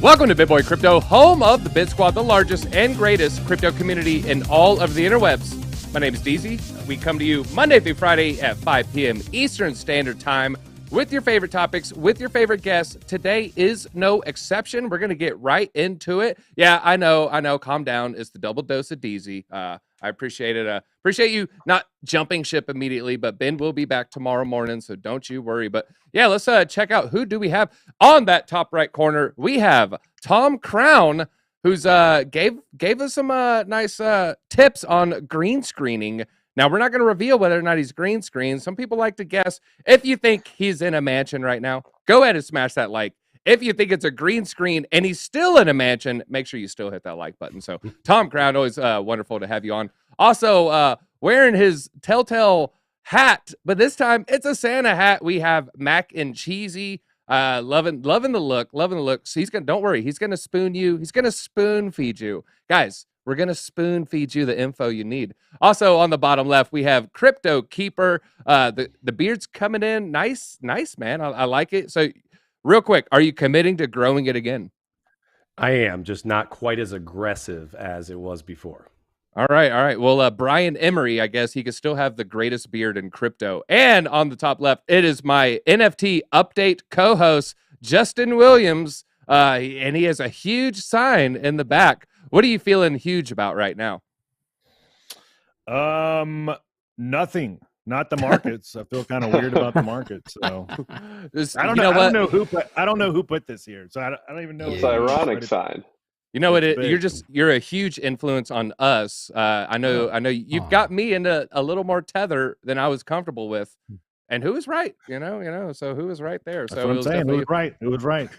Welcome to BitBoy Crypto, home of the BitSquad, the largest and greatest crypto community in all of the interwebs. My name is DZ. We come to you Monday through Friday at 5 p.m. Eastern Standard Time with your favorite topics, with your favorite guests. Today is no exception. We're going to get right into it. Yeah, I know. Calm down. It's the double dose of DZ. I appreciate it. Appreciate you not jumping ship immediately, but Ben will be back tomorrow morning, so don't you worry. But yeah, let's check out who do we have on that top right corner. We have Tom Crown, who's gave us some nice tips on green screening. Now, we're not going to reveal whether or not he's green screen. Some people like to guess. If you think he's in a mansion right now, go ahead and smash that like. If you think it's a green screen and he's still in a mansion, make sure you still hit that like button. So, Tom Crown, always wonderful to have you on. Also, wearing his telltale hat, but this time it's a Santa hat. We have Mac and Cheesy. Loving the look. So don't worry, he's gonna spoon you. He's gonna spoon feed you, guys. We're gonna spoon feed you the info you need. Also on the bottom left, we have Crypto Keeper. The beard's coming in, nice man. I like it. So, real quick, are you committing to growing it again? I am, just not quite as aggressive as it was before. All right. Well, Brian Emery, I guess he could still have the greatest beard in crypto. And on the top left, it is my NFT update co-host, Justin Williams. And he has a huge sign in the back. What are you feeling huge about right now? Nothing. Not the markets. I feel kind of weird about the markets. So I don't know who put this here. So I don't even know. It's an ironic sign. You know what? You're a huge influence on us. I know you've got me into a little more tether than I was comfortable with. And who was right? So who was right there? That's what I'm saying. Who was right?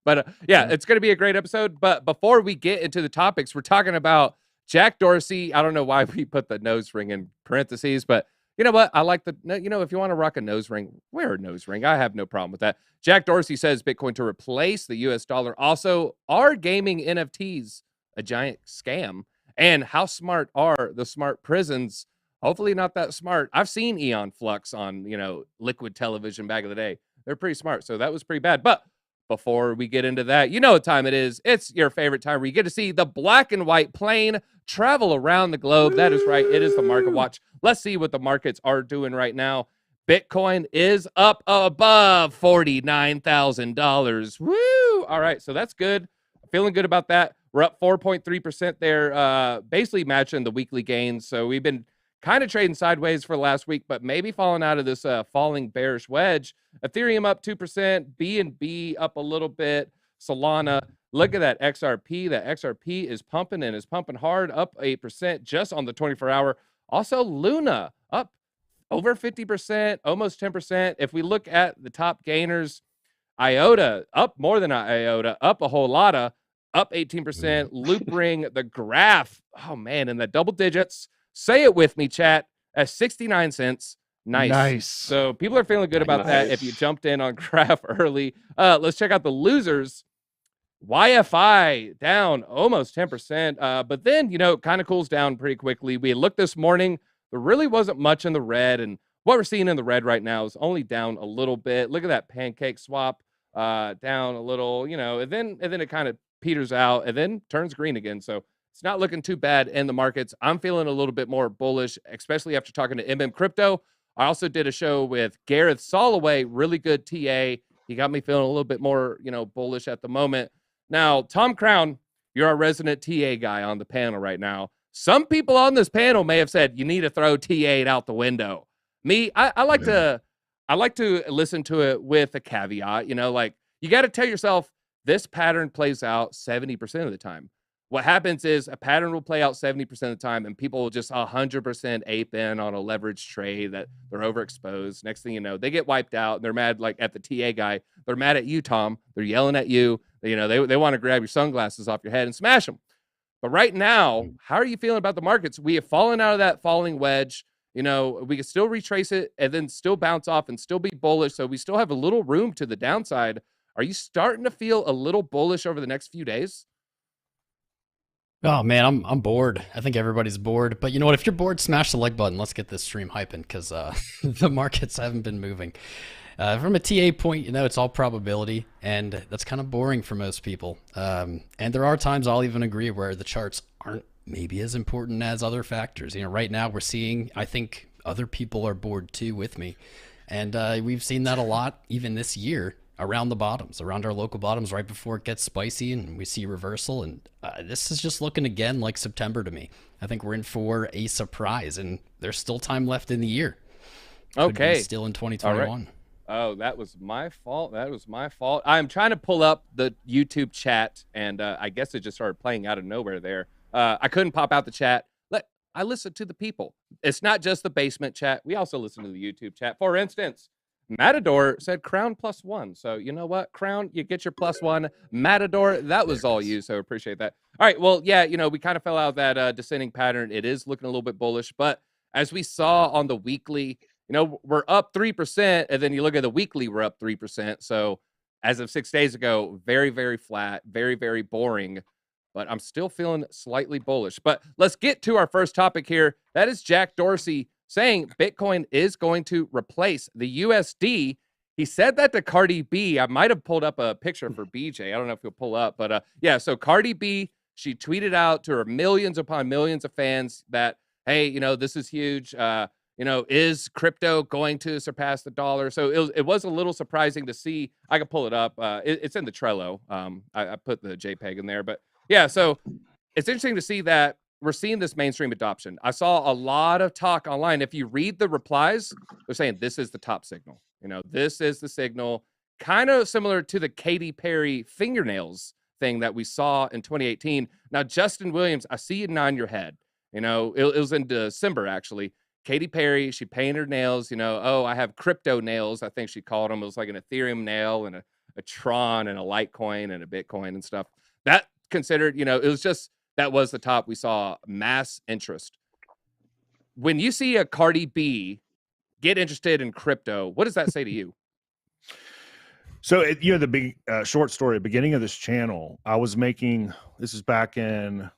But yeah, it's going to be a great episode. But before we get into the topics, we're talking about Jack Dorsey. I don't know why we put the nose ring in parentheses, but you know what? I like if you want to rock a nose ring, wear a nose ring. I have no problem with that. Jack Dorsey says Bitcoin to replace the US dollar. Also, are gaming NFTs a giant scam? And how smart are the smart prisons? Hopefully not that smart. I've seen Eon Flux on, Liquid Television back in the day. They're pretty smart. So that was pretty bad. But before we get into that, you know what time it is. It's your favorite time where you get to see the black and white plane travel around the globe. That is right. It is the Market Watch. Let's see what the markets are doing right now. Bitcoin is up above $49,000. Woo! All right, so that's good. Feeling good about that. We're up 4.3% there, basically matching the weekly gains. So we've been kind of trading sideways for last week, but maybe falling out of this falling bearish wedge. Ethereum up 2%, BNB up a little bit. Solana, look at that XRP. That XRP is pumping and is pumping hard, up 8% just on the 24-hour. Also, Luna up over 50%, almost 10%. If we look at the top gainers, IOTA up more than IOTA, up a whole lot of, up 18%. Loop Ring, the graph, oh man, in the double digits. Say it with me, chat, at 69 cents. Nice. So people are feeling good about that if you jumped in on graph early. Let's check out the losers. YFI down almost 10%, but then, kind of cools down pretty quickly. We looked this morning. There really wasn't much in the red, and what we're seeing in the red right now is only down a little bit. Look at that pancake swap, down a little, and then it kind of peters out and then turns green again. So it's not looking too bad in the markets. I'm feeling a little bit more bullish, especially after talking to MM Crypto. I also did a show with Gareth Soloway, really good TA. He got me feeling a little bit more, bullish at the moment. Now, Tom Crown, you're our resident TA guy on the panel right now. Some people on this panel may have said you need to throw TA out the window. Me, I like to listen to it with a caveat. You got to tell yourself this pattern plays out 70% of the time. What happens is a pattern will play out 70% of the time, and people will just 100% ape in on a leverage trade that they're overexposed. Next thing you know, they get wiped out, and they're mad at the TA guy. They're mad at you, Tom. They're yelling at you. They want to grab your sunglasses off your head and smash them. But right now, how are you feeling about the markets? We have fallen out of that falling wedge. We can still retrace it and then still bounce off and still be bullish. So we still have a little room to the downside. Are you starting to feel a little bullish over the next few days? Oh man, I'm bored. I think everybody's bored. But you know what? If you're bored, smash the like button. Let's get this stream hyping because the markets haven't been moving. From a TA point, it's all probability, and that's kind of boring for most people. And there are times I'll even agree where the charts aren't maybe as important as other factors. Right now we're seeing, I think other people are bored too with me. And we've seen that a lot even this year around the bottoms, around our local bottoms, right before it gets spicy and we see reversal. And this is just looking again like September to me. I think we're in for a surprise, and there's still time left in the year. Could be still in 2021. Oh, that was my fault. I'm trying to pull up the YouTube chat, and I guess it just started playing out of nowhere there. I couldn't pop out the chat. I listen to the people. It's not just the basement chat. We also listen to the YouTube chat. For instance, Matador said Crown +1. So you know what? Crown, you get your +1. Matador, that was all you. So appreciate that. All right. Well, yeah, we kind of fell out of that descending pattern. It is looking a little bit bullish. But as we saw on the weekly, we're up 3%. And then you look at the weekly, we're up 3%. So as of 6 days ago, very, very flat, very, very boring. But I'm still feeling slightly bullish. But let's get to our first topic here. That is Jack Dorsey saying Bitcoin is going to replace the USD. He said that to Cardi B. I might have pulled up a picture for BJ. I don't know if he'll pull up. But yeah, so Cardi B, she tweeted out to her millions upon millions of fans that, hey, this is huge. Is crypto going to surpass the dollar? So it was a little surprising to see. I can pull it up. It's in the Trello. I put the JPEG in there. But yeah, so it's interesting to see that we're seeing this mainstream adoption. I saw a lot of talk online. If you read the replies, they're saying this is the top signal. This is the signal, kind of similar to the Katy Perry fingernails thing that we saw in 2018. Now, Justin Williams, I see you nod your head. It was in December, actually. Katy Perry, she painted her nails, oh, I have crypto nails, I think she called them. It was like an Ethereum nail and a Tron and a Litecoin and a Bitcoin and stuff. That considered, it was just, that was the top. We saw mass interest. When you see a Cardi B get interested in crypto, what does that say to you? So, the big short story, beginning of this channel, I was making, this is back in,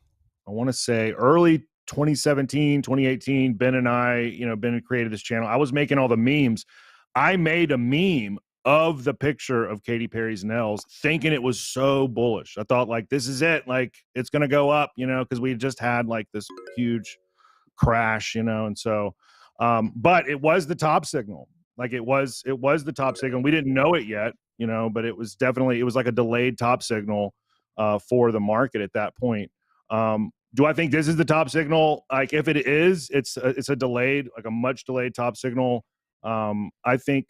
I want to say early 2017, 2018, Ben and I, Ben created this channel. I was making all the memes. I made a meme of the picture of Katy Perry's nails, thinking it was so bullish. I thought, like, this is it. Like, it's going to go up, because we had just had like this huge crash, and so, but it was the top signal. Like it was the top signal. We didn't know it yet, but it was like a delayed top signal for the market at that point. Do I think this is the top signal? Like, if it is, it's a delayed, like a much delayed top signal. I think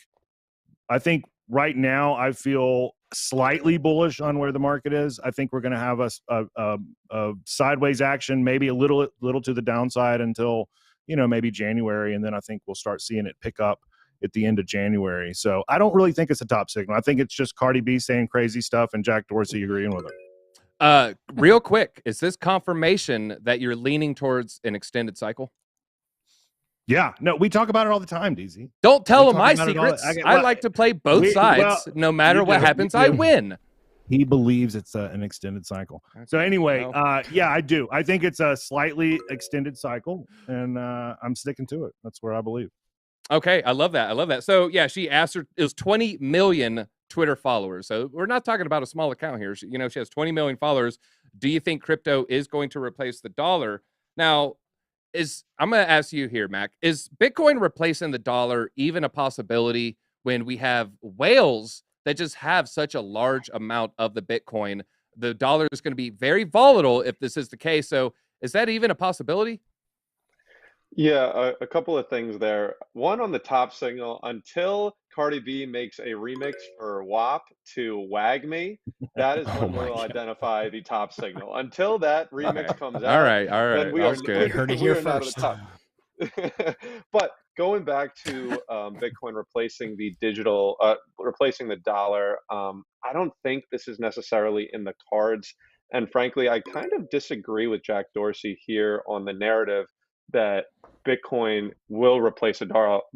right now I feel slightly bullish on where the market is. I think we're going to have a sideways action, maybe a little to the downside until maybe January, and then I think we'll start seeing it pick up at the end of January. So I don't really think it's a top signal. I think it's just Cardi B saying crazy stuff and Jack Dorsey agreeing with her. Real quick, is this confirmation that you're leaning towards an extended cycle? Yeah, no, we talk about it all the time, DZ. Don't tell them my secrets. I like to play both sides. No matter what happens, I win. He believes it's an extended cycle. So anyway, yeah, I do. I think it's a slightly extended cycle, and I'm sticking to it. That's where I believe. Okay, I love that. So yeah, she asked her, it was 20 million Twitter followers. So we're not talking about a small account here. She has 20 million followers. Do you think crypto is going to replace the dollar? Now, I'm going to ask you here, Mac, is Bitcoin replacing the dollar even a possibility when we have whales that just have such a large amount of the Bitcoin? The dollar is going to be very volatile if this is the case. So is that even a possibility? Yeah, a couple of things there. One, on the top signal, until Cardi B makes a remix for WAP to Wag Me, that is when we'll identify the top signal. Until that remix comes out, all right, then we are good. Heard it here first. Not at the top. But going back to Bitcoin replacing the digital, replacing the dollar, I don't think this is necessarily in the cards. And frankly, I kind of disagree with Jack Dorsey here on the narrative that Bitcoin will replace a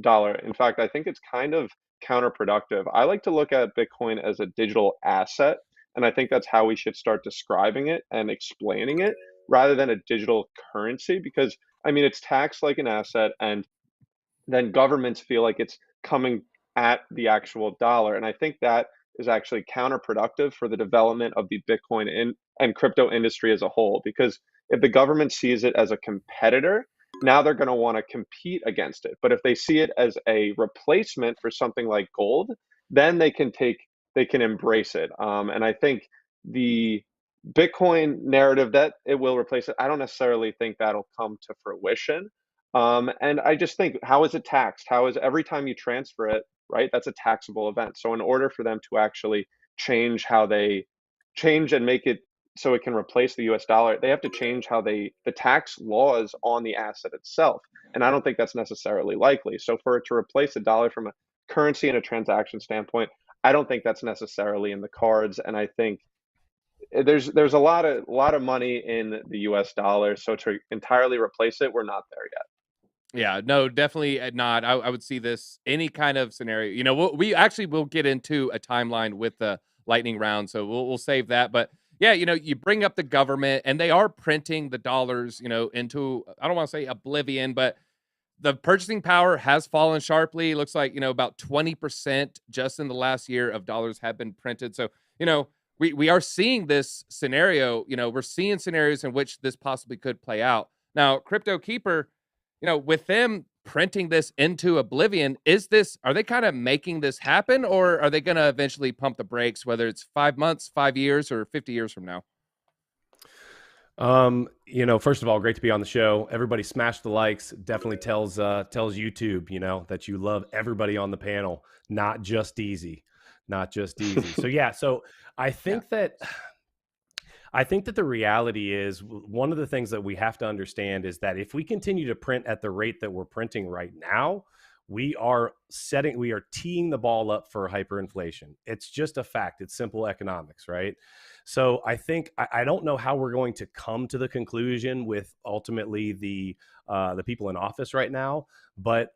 dollar. In fact, I think it's kind of counterproductive. I like to look at Bitcoin as a digital asset, and I think that's how we should start describing it and explaining it rather than a digital currency, because, I mean, it's taxed like an asset, and then governments feel like it's coming at the actual dollar. And I think that is actually counterproductive for the development of the Bitcoin and crypto industry as a whole. Because if the government sees it as a competitor, now they're going to want to compete against it. But if they see it as a replacement for something like gold, then they can embrace it. And I think the Bitcoin narrative that it will replace it, I don't necessarily think that'll come to fruition. And I just think, how is it taxed? How is every time you transfer it, right? That's a taxable event. So in order for them to actually change how they change and make it so it can replace the US dollar, they have to change how the tax laws on the asset itself. And I don't think that's necessarily likely. So for it to replace the dollar from a currency and a transaction standpoint, I don't think that's necessarily in the cards. And I think there's a lot of money in the US dollar. So to entirely replace it, we're not there yet. Yeah, no, definitely not. I would see this any kind of scenario. You know, we actually will get into a timeline with the lightning round, so we'll save that. But yeah, you know, you bring up the government, and they are printing the dollars, you know, into, I don't want to say oblivion, but the purchasing power has fallen sharply. Looks like, you know, about 20% just in the last year of dollars have been printed. So, you know, we are seeing this scenario. You know, we're seeing scenarios in which this possibly could play out. Now, Crypto Keeper, you know, with them printing this into oblivion, are they kind of making this happen, or are they going to eventually pump the brakes, whether it's 5 months, 5 years, or 50 years from now? You know, first of all, great to be on the show. Everybody smash the likes. Definitely tells YouTube, you know, that you love everybody on the panel, not just easy. So yeah, so I think that the reality is, one of the things that we have to understand is that if we continue to print at the rate that we're printing right now, we are teeing the ball up for hyperinflation. It's just a fact. It's simple economics, right? So I think, I don't know how we're going to come to the conclusion with ultimately the people in office right now, but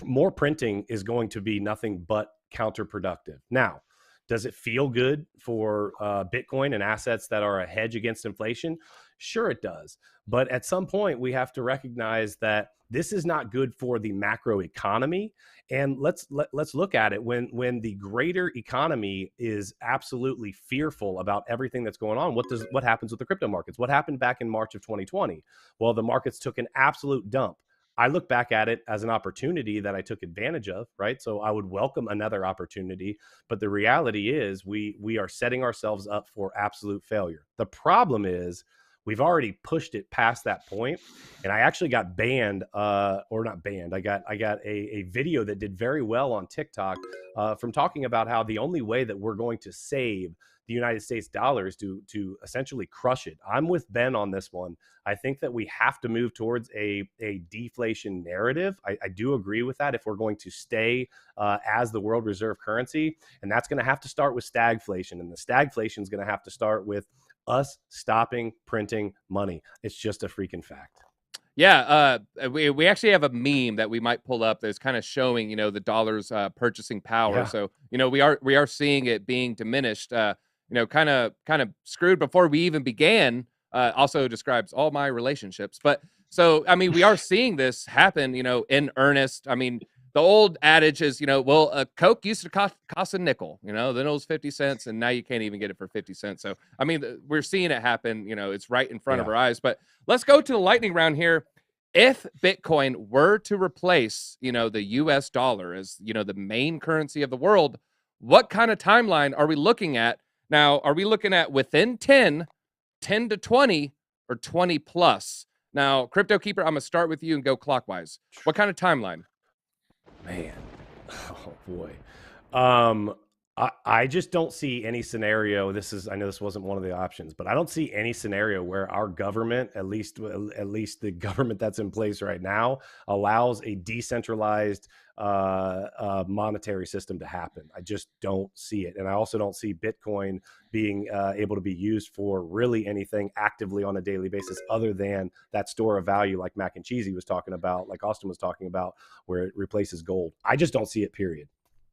more printing is going to be nothing but counterproductive. Now, does it feel good for Bitcoin and assets that are a hedge against inflation? Sure, it does. But at some point, we have to recognize that this is not good for the macro economy. And let's look at it. When the greater economy is absolutely fearful about everything that's going on, what happens with the crypto markets? What happened back in March of 2020? Well, the markets took an absolute dump. I look back at it as an opportunity that I took advantage of, right? So I would welcome another opportunity. But the reality is we are setting ourselves up for absolute failure. The problem is we've already pushed it past that point. And I actually got banned, or not banned. I got a video that did very well on TikTok from talking about how the only way that we're going to save the United States dollar is to essentially crush it. I'm with Ben on this one. I think that we have to move towards a deflation narrative. I do agree with that if we're going to stay as the world reserve currency. And that's going to have to start with stagflation. And the stagflation is going to have to start with us stopping printing money. It's just a freaking fact. Yeah, we actually have a meme that we might pull up that's kind of showing, you know, the dollar's purchasing power. Yeah. So, you know, we are seeing it being diminished. You know, kind of screwed before we even began. Also describes all my relationships. But so, I mean, we are seeing this happen, you know, in earnest. I mean, the old adage is, you know, well, a Coke used to cost a nickel, you know, then it was 50 cents, and now you can't even get it for 50 cents. So, I mean, we're seeing it happen, you know, it's right in front of our eyes. But let's go to the lightning round here. If Bitcoin were to replace, you know, the US dollar as, you know, the main currency of the world, what kind of timeline are we looking at? Now, are we looking at within 10 to 20, or 20 plus? Now, Crypto Keeper, I'm going to start with you and go clockwise. What kind of timeline? Man, oh boy. I just don't see any scenario. I know this wasn't one of the options, but I don't see any scenario where our government, at least the government that's in place right now, allows a decentralized monetary system to happen. I just don't see it. And I also don't see Bitcoin being able to be used for really anything actively on a daily basis other than that store of value like Mac and Cheesy was talking about, like Austin was talking about, where it replaces gold. I just don't see it, period.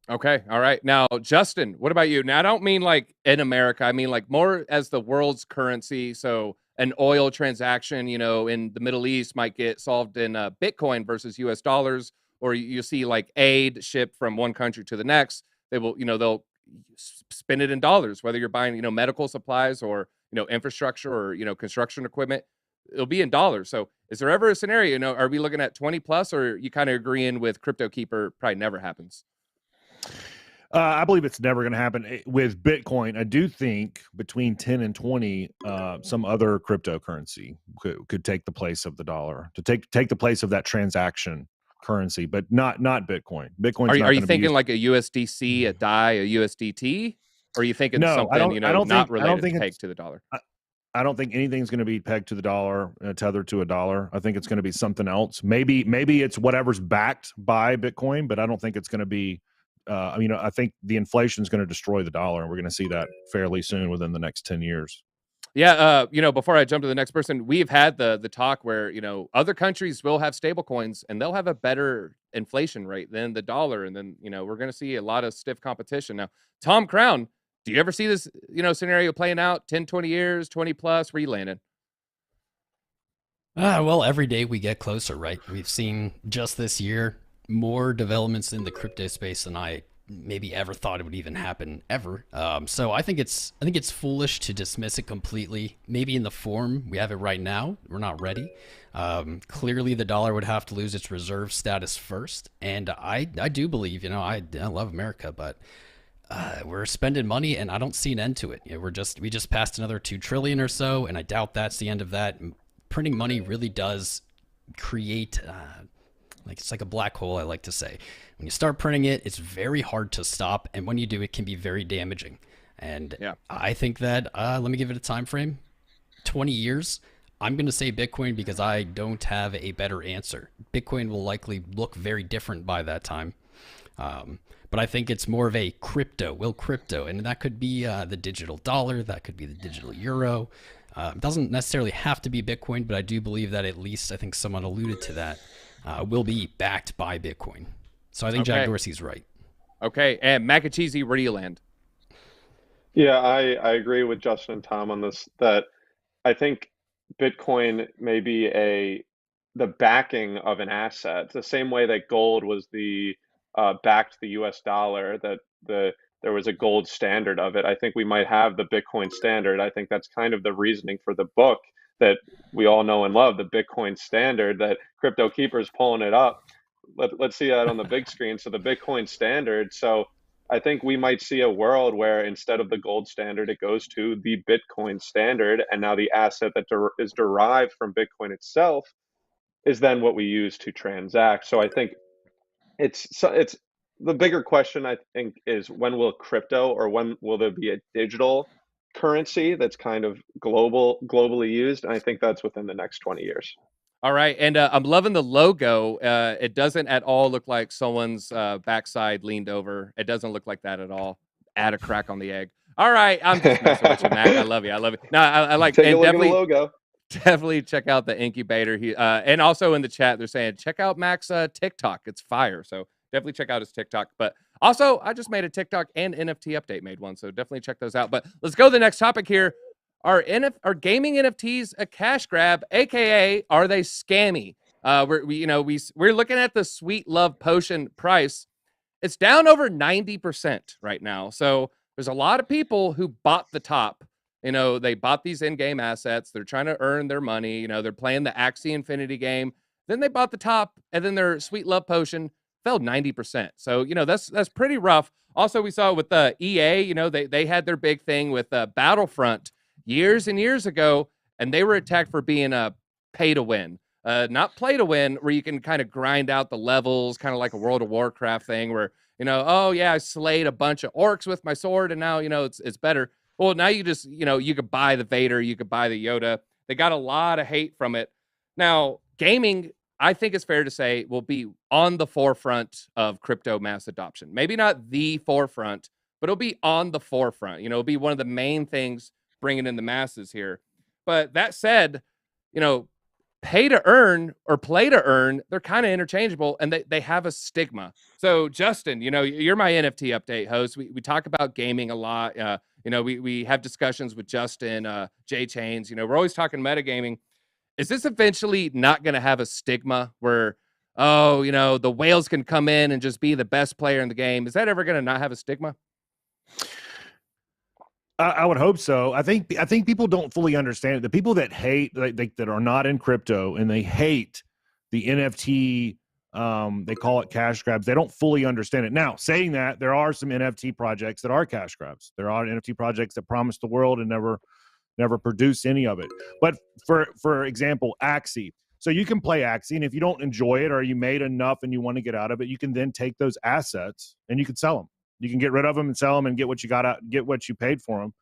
Okay. All right. Now, Justin, what about you? Now, I don't mean like in America. I mean like more as the world's currency. So an oil transaction, you know, in the Middle East might get solved in Bitcoin versus US dollars, or you'll see like aid shipped from one country to the next. They will, they'll spend it in dollars, whether you're buying, medical supplies or, infrastructure or, construction equipment, it'll be in dollars. So is there ever a scenario, are we looking at 20 plus, or you kind of agreeing with Crypto Keeper probably never happens? I believe it's never going to happen with Bitcoin. I do think between 10 and 20, some other cryptocurrency could take the place of the dollar, to take the place of that transaction currency, but not Bitcoin. Bitcoin. Are you thinking like a USDC, a DAI, a USDT, or are you thinking something not related pegged to the dollar? I don't think anything's going to be pegged to the dollar, tethered to a dollar. I think it's going to be something else. Maybe it's whatever's backed by Bitcoin, but I don't think it's going to be. I think the inflation is going to destroy the dollar, and we're going to see that fairly soon within the next 10 years. Yeah, before I jump to the next person, we've had the talk where, other countries will have stable coins and they'll have a better inflation rate than the dollar. And then, we're going to see a lot of stiff competition. Now, Tom Crown, do you ever see this, scenario playing out 10, 20 years, 20 plus? Where you landing? Well, every day we get closer, right? We've seen just this year more developments in the crypto space than I maybe ever thought it would even happen ever. So I think it's foolish to dismiss it completely. Maybe in the form we have it right now, we're not ready. Clearly the dollar would have to lose its reserve status first. And I do believe, I love America, but we're spending money and I don't see an end to it. We just passed another 2 trillion or so, and I doubt that's the end of that. Printing money really does create it's like a black hole, I like to say. When you start printing it, it's very hard to stop, and when you do, it can be very damaging. And yeah. I think that let me give it a time frame, 20 years. I'm going to say Bitcoin because I don't have a better answer. Bitcoin will likely look very different by that time. But I think it's more of a crypto, and that could be the digital dollar, that could be the digital euro. It doesn't necessarily have to be Bitcoin, but I do believe that at least, I think someone alluded to that, will be backed by Bitcoin. So I think Jack Dorsey's right. Okay, and Mac and Cheesy, where do you land? Yeah, I agree with Justin and Tom on this, that I think Bitcoin may be the backing of an asset, the same way that gold was the backed the US dollar, that there was a gold standard of it. I think we might have the Bitcoin standard. I think that's kind of the reasoning for the book that we all know and love, the Bitcoin standard, that Crypto Keeper's pulling it up. Let's see that on the big screen. So the Bitcoin standard. So I think we might see a world where instead of the gold standard, it goes to the Bitcoin standard. And now the asset that is derived from Bitcoin itself is then what we use to transact. So I think it's the bigger question, I think, is when will crypto, or when will there be a digital currency that's kind of globally used? And I think that's within the next 20 years. All right, and I'm loving the logo. It doesn't at all look like someone's backside leaned over. It doesn't look like that at all. Add a crack on the egg. All right, I'm just messing with you, Mac. I love you. No, I like. Take a look definitely, at the logo. Definitely check out the incubator. And also in the chat, they're saying check out Mac's TikTok. It's fire. So definitely check out his TikTok. But also, I just made a TikTok and NFT update, made one. So definitely check those out. But let's go to the next topic here. Are gaming NFTs a cash grab, aka are they scammy? We're looking at the Sweet Love Potion price. It's down over 90% right now. So there's a lot of people who bought the top. They bought these in-game assets. They're trying to earn their money. They're playing the Axie Infinity game. Then they bought the top, and then their Sweet Love Potion fell 90%. So that's pretty rough. Also, we saw with the EA. They had their big thing with Battlefront years and years ago, and they were attacked for being a pay to win, not play to win, where you can kind of grind out the levels, kind of like a World of Warcraft thing where, oh yeah, I slayed a bunch of orcs with my sword and now, it's better. Well, now you just, you could buy the Vader, you could buy the Yoda. They got a lot of hate from it. Now, gaming, I think it's fair to say, will be on the forefront of crypto mass adoption. Maybe not the forefront, but it'll be on the forefront. It'll be one of the main things bringing in the masses here. But that said, pay to earn or play to earn, they're kind of interchangeable, and they have a stigma. So Justin, you're my NFT update host. We talk about gaming a lot. We have discussions with Justin, Jay Chains. We're always talking metagaming. Is this eventually not going to have a stigma where oh, you know, the whales can come in and just be the best player in the game. Is that ever going to not have a stigma? I would hope so. I think people don't fully understand it. The people that hate, that are not in crypto and they hate the NFT, they call it cash grabs. They don't fully understand it. Now, saying that, there are some NFT projects that are cash grabs. There are NFT projects that promise the world and never produce any of it. But for example, Axie. So you can play Axie, and if you don't enjoy it or you made enough and you want to get out of it, you can then take those assets and you can sell them. You can get rid of them and sell them and get what you got out, get what you paid for them.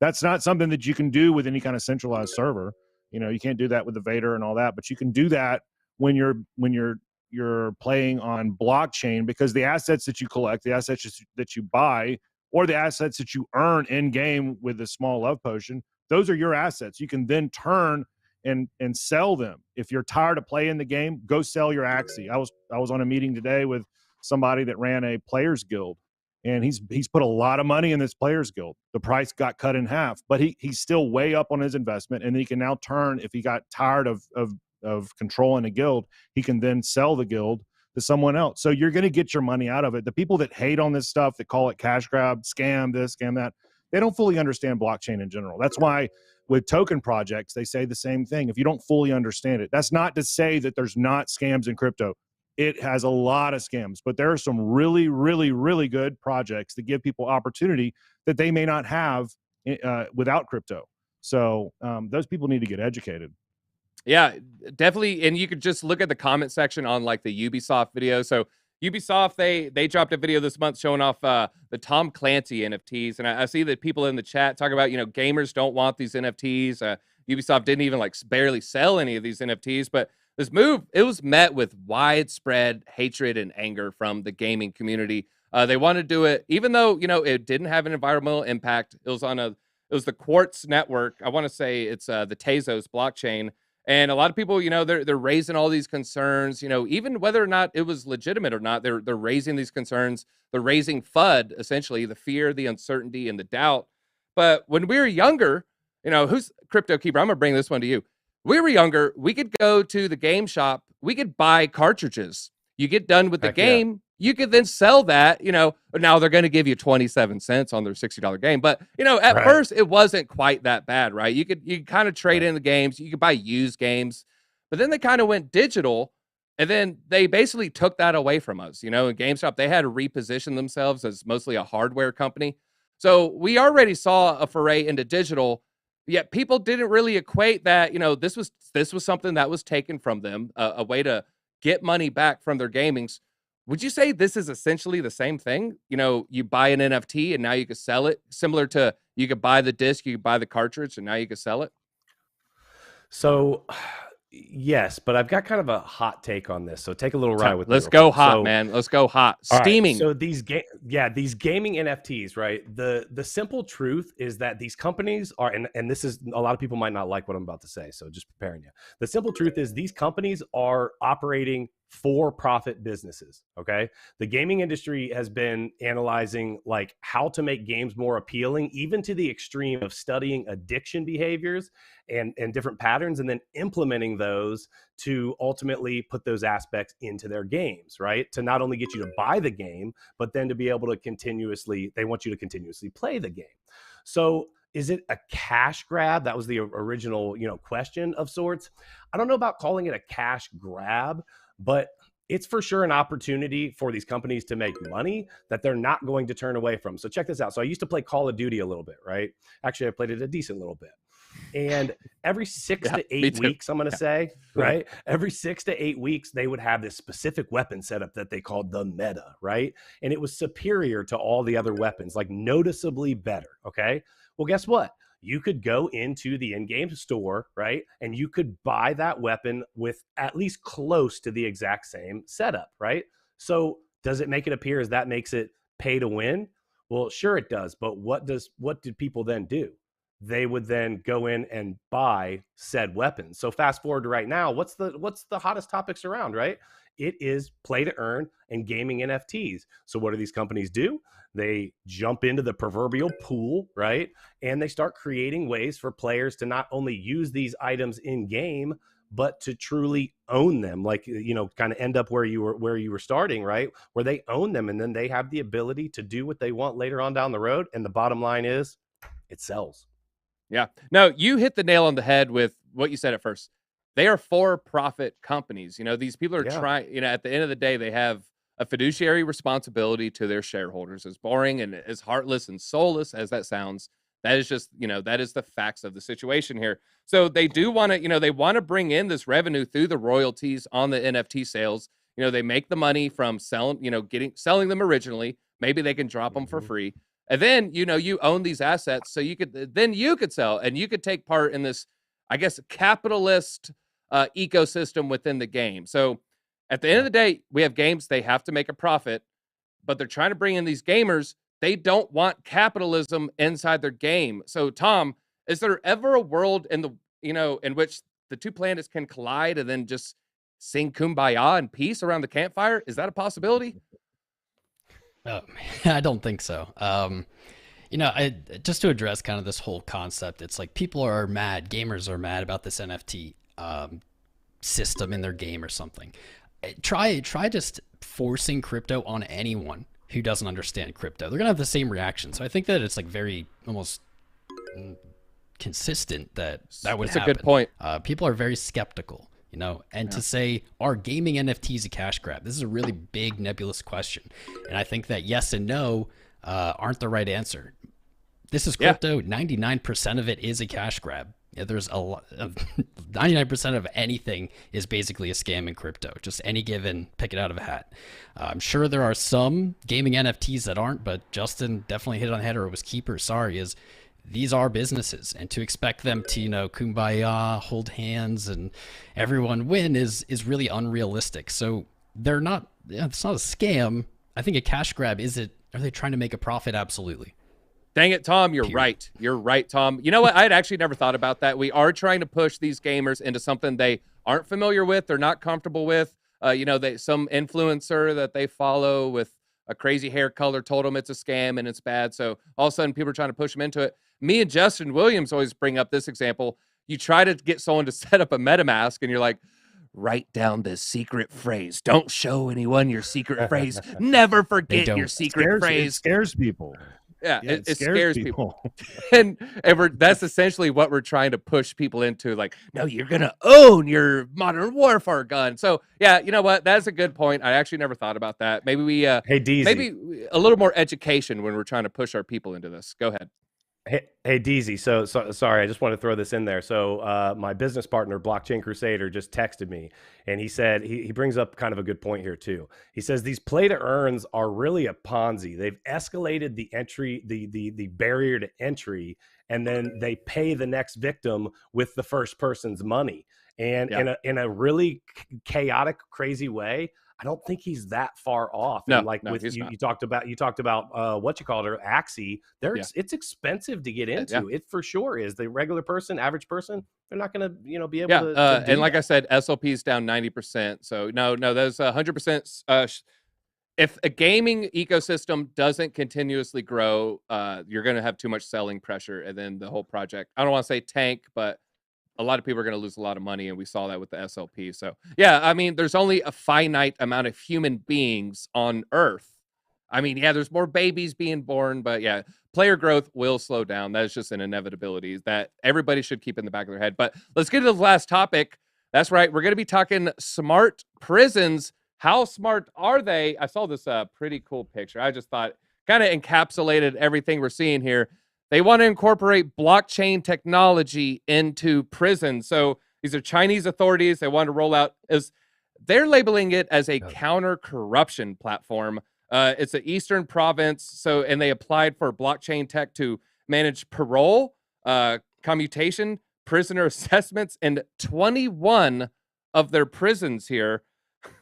That's not something that you can do with any kind of centralized server. You know, you can't do that with the Vader and all that, but you can do that when you're playing on blockchain, because the assets that you collect, the assets that you buy, or the assets that you earn in game with the small love potion, those are your assets. You can then turn and sell them. If you're tired of playing the game, go sell your Axie. I was on a meeting today with somebody that ran a players guild, and he's put a lot of money in this players guild. The price got cut in half, but he's still way up on his investment, and he can now turn, if he got tired of controlling a guild, he can then sell the guild to someone else. So you're going to get your money out of it. The people that hate on this stuff, that call it cash grab, scam this, scam that, they don't fully understand blockchain in general. That's why with token projects, they say the same thing. If you don't fully understand it, that's not to say that there's not scams in crypto. It has a lot of scams, but there are some really, really, really good projects that give people opportunity that they may not have without crypto. So those people need to get educated. Yeah, definitely. And you could just look at the comment section on like the Ubisoft video. So Ubisoft, they dropped a video this month showing off the Tom Clancy NFTs. And I see that people in the chat talk about, you know, gamers don't want these NFTs. Ubisoft didn't even like barely sell any of these NFTs, but this move, it was met with widespread hatred and anger from the gaming community. They wanted to do it, even though, you know, it didn't have an environmental impact. It was the Quartz network. I want to say it's the Tezos blockchain. And a lot of people, you know, they're raising all these concerns, you know, even whether or not it was legitimate or not, they're raising these concerns. They're raising FUD, essentially, the fear, the uncertainty, and the doubt. But when we were younger, you know, who's Crypto Keeper? I'm going to bring this one to you. We were younger, we could go to the game shop, we could buy cartridges. You get done with the game, you could then sell that, you know. Now they're going to give you 27 cents on their $60 game. But, you know, at first it wasn't quite that bad, right? You could kind of trade in the games, you could buy used games. But then they kind of went digital, and then they basically took that away from us. You know, in GameStop, they had to reposition themselves as mostly a hardware company. So we already saw a foray into digital. Yet people didn't really equate that, you know, this was something that was taken from them, a way to get money back from their gamings. Would you say this is essentially the same thing? You know, you buy an NFT and now you can sell it, similar to you could buy the disc, you could buy the cartridge, and now you can sell it? So, yes, but I've got kind of a hot take on this. So take a little ride with me. Let's go hot, man. Let's go hot. Steaming. Right, so these gaming NFTs, right? The simple truth is that these companies are, and this is, a lot of people might not like what I'm about to say, so just preparing you. The simple truth is these companies are operating for-profit businesses, okay? The gaming industry has been analyzing like how to make games more appealing, even to the extreme of studying addiction behaviors and different patterns, and then implementing those to ultimately put those aspects into their games, right? To not only get you to buy the game, but then to be able to they want you to continuously play the game. So is it a cash grab? That was the original, you know, question of sorts. I don't know about calling it a cash grab, but it's for sure an opportunity for these companies to make money that they're not going to turn away from. So check this out. So I used to play Call of Duty a little bit, right? Actually, I played it a decent little bit. And every 6 to 8 weeks, I'm going to say, right? Every 6 to 8 weeks, they would have this specific weapon setup that they called the meta, right? And it was superior to all the other weapons, like noticeably better, okay? Well, guess what? You could go into the in-game store, right? And you could buy that weapon with at least close to the exact same setup, right? So does it make it appear as that makes it pay to win? Well, sure it does. But what did people then do? They would then go in and buy said weapons. So fast forward to right now, what's the hottest topics around, right? It is play to earn and gaming NFTs. So what do these companies do? They jump into the proverbial pool, right? And they start creating ways for players to not only use these items in game, but to truly own them, like, you know, kind of end up where you were starting, right? Where they own them and then they have the ability to do what they want later on down the road. And the bottom line is it sells. Yeah. No, you hit the nail on the head with what you said at first. They are for-profit companies. You know, these people are trying, you know, at the end of the day, they have a fiduciary responsibility to their shareholders. As boring and as heartless and soulless as that sounds, that is just, you know, that is the facts of the situation here. So they do want to, you know, they want to bring in this revenue through the royalties on the NFT sales. You know, they make the money from selling, you know, selling them originally. Maybe they can drop them for free. And then, you know, you own these assets, so you could sell, and you could take part in this, I guess, capitalist ecosystem within the game. So at the end of the day, we have games, they have to make a profit, but they're trying to bring in these gamers. They don't want capitalism inside their game. So Tom, is there ever a world in the, you know, in which the two planets can collide and then just sing kumbaya and peace around the campfire? Is that a possibility? I don't think so. You know, just to address kind of this whole concept, it's like people are mad, gamers are mad about this NFT system in their game or something. Try just forcing crypto on anyone who doesn't understand crypto. They're gonna have the same reaction. So I think that it's like very almost consistent that would happen. That's a good point. People are very skeptical. You know, and to say, are gaming NFTs a cash grab? This is a really big nebulous question. And I think that yes and no aren't the right answer. This is crypto. 99% of it is a cash grab. Yeah, there's a lot of 99% of anything is basically a scam in crypto. Just any given, pick it out of a hat. I'm sure there are some gaming NFTs that aren't, but Justin definitely hit it on the head, or it was Keeper. Sorry, is these are businesses, and to expect them to, you know, kumbaya, hold hands, and everyone win is really unrealistic. So they're not. It's not a scam. I think a cash grab. Is it? Are they trying to make a profit? Absolutely. Dang it, Tom, you're right. You're right, Tom. You know what? I had actually never thought about that. We are trying to push these gamers into something they aren't familiar with, they're not comfortable with. You know, some influencer that they follow with a crazy hair color told them it's a scam and it's bad. So all of a sudden people are trying to push them into it. Me and Justin Williams always bring up this example. You try to get someone to set up a MetaMask and you're like, write down this secret phrase. Don't show anyone your secret phrase. Never forget your secret phrase. It scares people. Yeah, it scares people. and that's essentially what we're trying to push people into. Like, no, you're going to own your modern warfare gun. So, yeah, you know what? That's a good point. I actually never thought about that. Maybe we, hey, DZ. Maybe a little more education when we're trying to push our people into this. Go ahead. Hey, DZ. So sorry, I just want to throw this in there. So my business partner, Blockchain Crusader, just texted me, and he said he brings up kind of a good point here too. He says these play to earns are really a Ponzi. They've escalated the entry, the barrier to entry, and then they pay the next victim with the first person's money. And in a really chaotic, crazy way. I don't think he's that far off. No, and like with you talked about what you called her Axie. It's expensive to get into. It for sure is. The regular person, average person, they're not going to be able to. And like I said, SLP is down 90%. So no, that's 100%. If a gaming ecosystem doesn't continuously grow, you're going to have too much selling pressure, and then the whole project. I don't want to say tank, but a lot of people are going to lose a lot of money, and we saw that with the SLP. So, yeah, I mean, there's only a finite amount of human beings on Earth. I mean, yeah, there's more babies being born, but yeah, player growth will slow down. That is just an inevitability that everybody should keep in the back of their head. But let's get to the last topic. That's right. We're going to be talking smart prisons. How smart are they? I saw this pretty cool picture. I just thought kind of encapsulated everything we're seeing here. They want to incorporate blockchain technology into prison. So these are Chinese authorities. They want to roll out they're labeling it as a counter-corruption platform. It's an eastern province. So, and they applied for blockchain tech to manage parole, commutation, prisoner assessments, and 21 of their prisons here.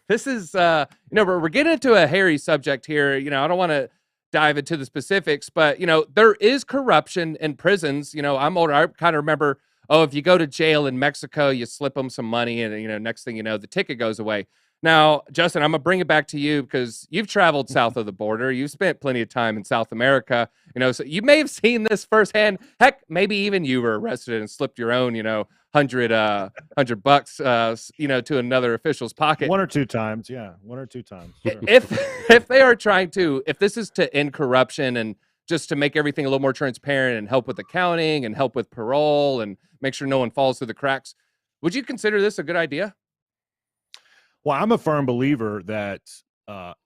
This is, we're getting into a hairy subject here. I don't want to dive into the specifics, but there is corruption in prisons. I'm older. I kind of remember, if you go to jail in Mexico, you slip them some money, and next thing you know, the ticket goes away. Now, Justin, I'm gonna bring it back to you because you've traveled south of the border. You've spent plenty of time in South America, so you may have seen this firsthand. Heck, maybe even you were arrested and slipped your own, $100, to another official's pocket. 1 or 2 times, yeah, 1 or 2 times. Sure. If they are trying to, if this is to end corruption and just to make everything a little more transparent and help with accounting and help with parole and make sure no one falls through the cracks, would you consider this a good idea? Well, I'm a firm believer that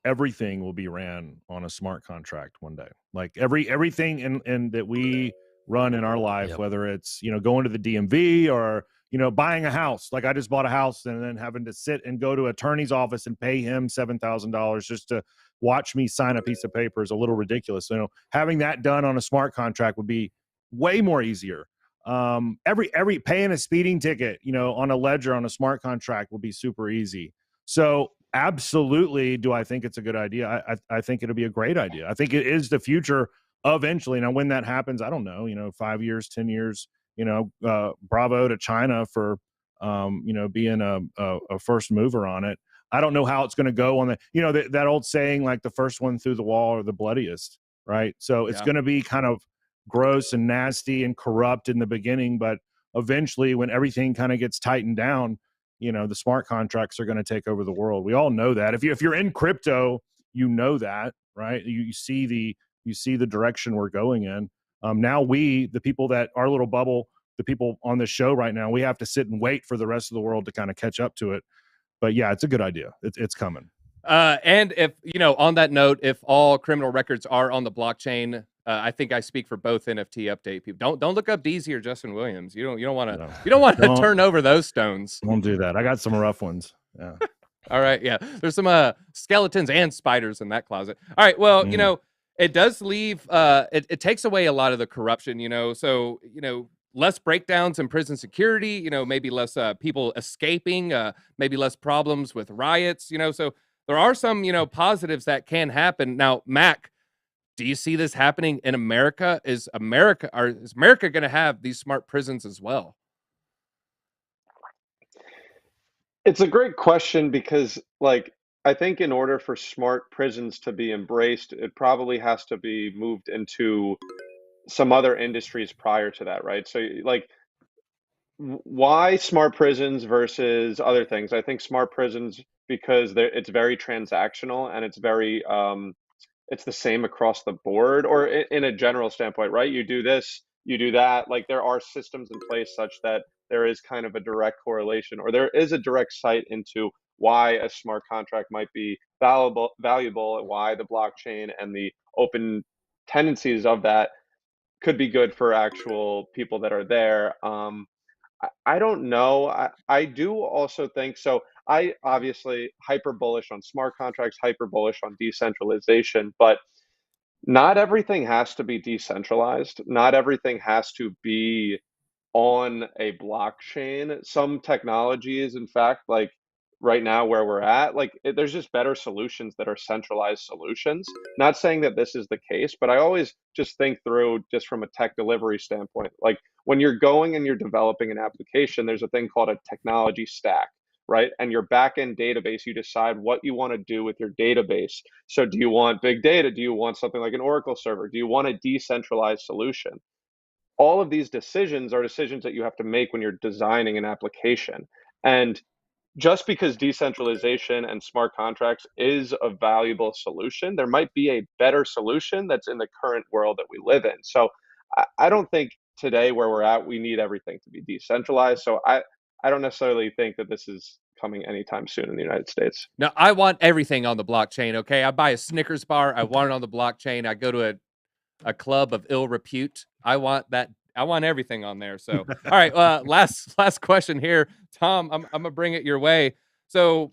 everything will be ran on a smart contract one day. Like everything in that we run in our life, Yep. whether it's going to the DMV or buying a house. Like I just bought a house and then having to sit and go to an attorney's office and pay him $7,000 just to watch me sign a piece of paper is a little ridiculous. Having that done on a smart contract would be way more easier. Every paying a speeding ticket, on a ledger on a smart contract will be super easy. So absolutely, do I think it's a good idea? I think it'll be a great idea. I think it is the future eventually. Now, when that happens, I don't know, 5 years, 10 years, bravo to China for, being a first mover on it. I don't know how it's going to go on that old saying, like the first one through the wall or the bloodiest, right? So it's going to be kind of gross and nasty and corrupt in the beginning, but eventually when everything kind of gets tightened down, the smart contracts are going to take over the world. We all know that. If you're in crypto, that, right? You see the direction we're going in. Now the people that our little bubble, the people on this show right now, we have to sit and wait for the rest of the world to kind of catch up to it. But yeah, it's a good idea. It's coming. And if, on that note, if all criminal records are on the blockchain, I think I speak for both NFT update people. Don't look up Deezy or Justin Williams. You don't want to turn over those stones. Don't do that. I got some rough ones. Yeah. All right. Yeah. There's some skeletons and spiders in that closet. All right. Well, it does leave. It takes away a lot of the corruption. So less breakdowns in prison security. Maybe less people escaping. Maybe less problems with riots. So there are some positives that can happen. Now, Mac, do you see this happening in America? Is America going to have these smart prisons as well? It's a great question because, I think in order for smart prisons to be embraced, it probably has to be moved into some other industries prior to that, right? So, why smart prisons versus other things? I think smart prisons because it's very transactional and it's very it's the same across the board, or in a general standpoint, right? You do this, you do that. Like there are systems in place such that there is kind of a direct correlation, or there is a direct sight into why a smart contract might be valuable, and why the blockchain and the open tendencies of that could be good for actual people that are there. I don't know. I do also think so. I obviously hyper bullish on smart contracts, hyper bullish on decentralization, but not everything has to be decentralized. Not everything has to be on a blockchain. Some technologies, in fact, like right now where we're at, there's just better solutions that are centralized solutions. Not saying that this is the case, but I always just think through just from a tech delivery standpoint. Like when you're going and you're developing an application, there's a thing called a technology stack, right? And your backend database, you decide what you want to do with your database. So do you want big data? Do you want something like an Oracle server? Do you want a decentralized solution? All of these decisions are decisions that you have to make when you're designing an application. And just because decentralization and smart contracts is a valuable solution, there might be a better solution that's in the current world that we live in. So I don't think today where we're at, we need everything to be decentralized. So I don't necessarily think that this is coming anytime soon in the United States. No, I want everything on the blockchain. Okay. I buy a Snickers bar. I want it on the blockchain. I go to a club of ill repute. I want that. I want everything on there. So, all right. Last question here, Tom. I'm gonna bring it your way. So,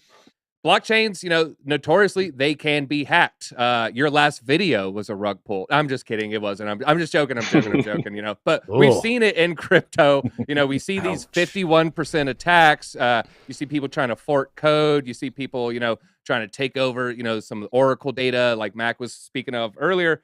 blockchains, notoriously they can be hacked. Your last video was a rug pull. I'm just kidding. It wasn't. I'm just joking. I'm joking. But we've seen it in crypto. We see these 51% attacks. You see people trying to fork code. You see people, trying to take over, some Oracle data, like Mac was speaking of earlier.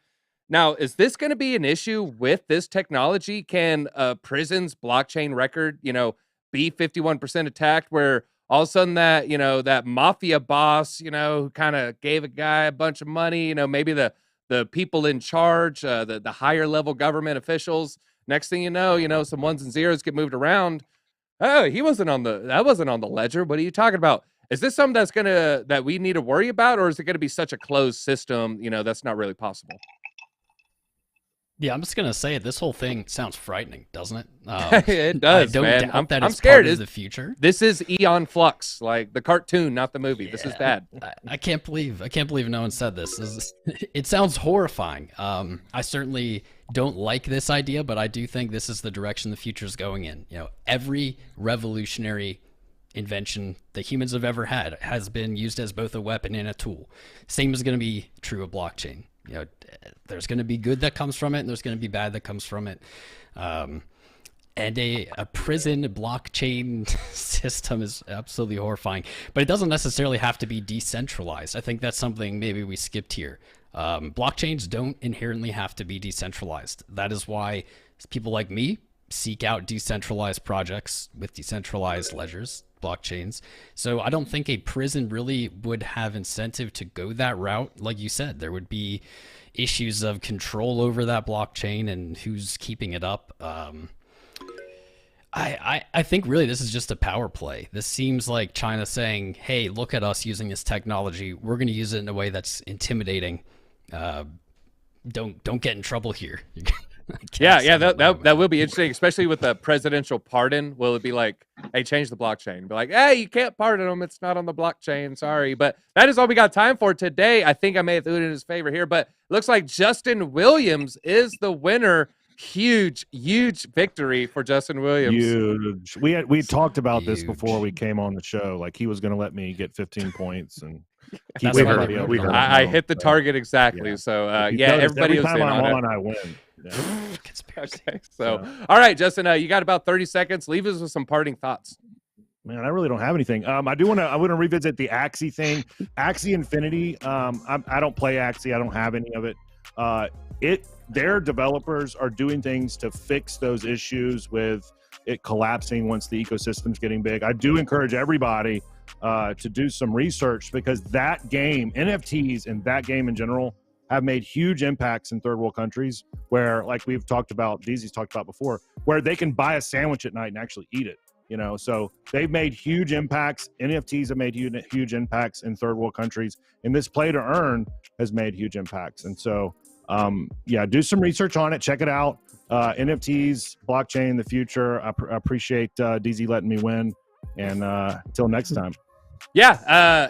Now, is this going to be an issue with this technology? Can a prison's blockchain record, be 51% attacked where all of a sudden that, you know, that mafia boss, you know, who kind of gave a guy a bunch of money, you know, maybe the people in charge, the higher level government officials, next thing you know, some ones and zeros get moved around. Oh, that wasn't on the ledger. What are you talking about? Is this something that we need to worry about, or is it going to be such a closed system, you know, that's not really possible? Yeah, I'm just gonna say it. This whole thing sounds frightening, doesn't it? It does, I don't man. doubt that I'm it's scared. part of the future. This is Eon Flux, like the cartoon, not the movie. Yeah, this is bad. I can't believe no one said this. It sounds horrifying. I certainly don't like this idea, but I do think this is the direction the future is going in. You know, every revolutionary invention that humans have ever had has been used as both a weapon and a tool. Same is going to be true of blockchain. You know, there's going to be good that comes from it, and there's going to be bad that comes from it. And a prison blockchain system is absolutely horrifying, but it doesn't necessarily have to be decentralized. I think that's something maybe we skipped here. Blockchains don't inherently have to be decentralized. That is why people like me seek out decentralized projects with decentralized ledgers, blockchains. So I don't think a prison really would have incentive to go that route. Like you said, there would be issues of control over that blockchain and who's keeping it up. I think really this is just a power play. This seems like China saying, hey, look at us using this technology. We're going to use it in a way that's intimidating. Don't get in trouble here. Yeah, that will be interesting, especially with the presidential pardon. Will it be like, hey, change the blockchain? Be like, hey, you can't pardon him. It's not on the blockchain. Sorry. But that is all we got time for today. I think I may have threw it in his favor here, but looks like Justin Williams is the winner. Huge victory for Justin Williams. Huge. We talked about this before we came on the show. Like, he was going to let me get 15 points and keep everybody else. I hit the target exactly. Yeah. So everybody was in on it. I win. Yeah. Okay, so all right, Justin, you got about 30 seconds. Leave us with some parting thoughts. Man, I really don't have anything. I want to revisit the Axie thing. Axie Infinity. I don't play Axie. I don't have any of it. Their developers are doing things to fix those issues with it collapsing once the ecosystem's getting big. I do encourage everybody to do some research, because that game, NFTs and that game in general, have made huge impacts in third world countries where, like we've talked about, Deezy's talked about before, where they can buy a sandwich at night and actually eat it. You know, so they've made huge impacts. NFTs have made huge impacts in third world countries, and this play to earn has made huge impacts. And so, do some research on it. Check it out. NFTs, blockchain in the future. I appreciate DZ letting me win. And until next time. Yeah,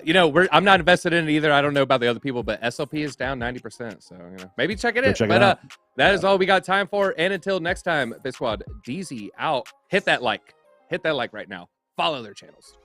I'm not invested in it either. I don't know about the other people, but SLP is down 90%. So maybe check it out. That is all we got time for. And until next time, BitSquad, DZ out. Hit that like right now. Follow their channels.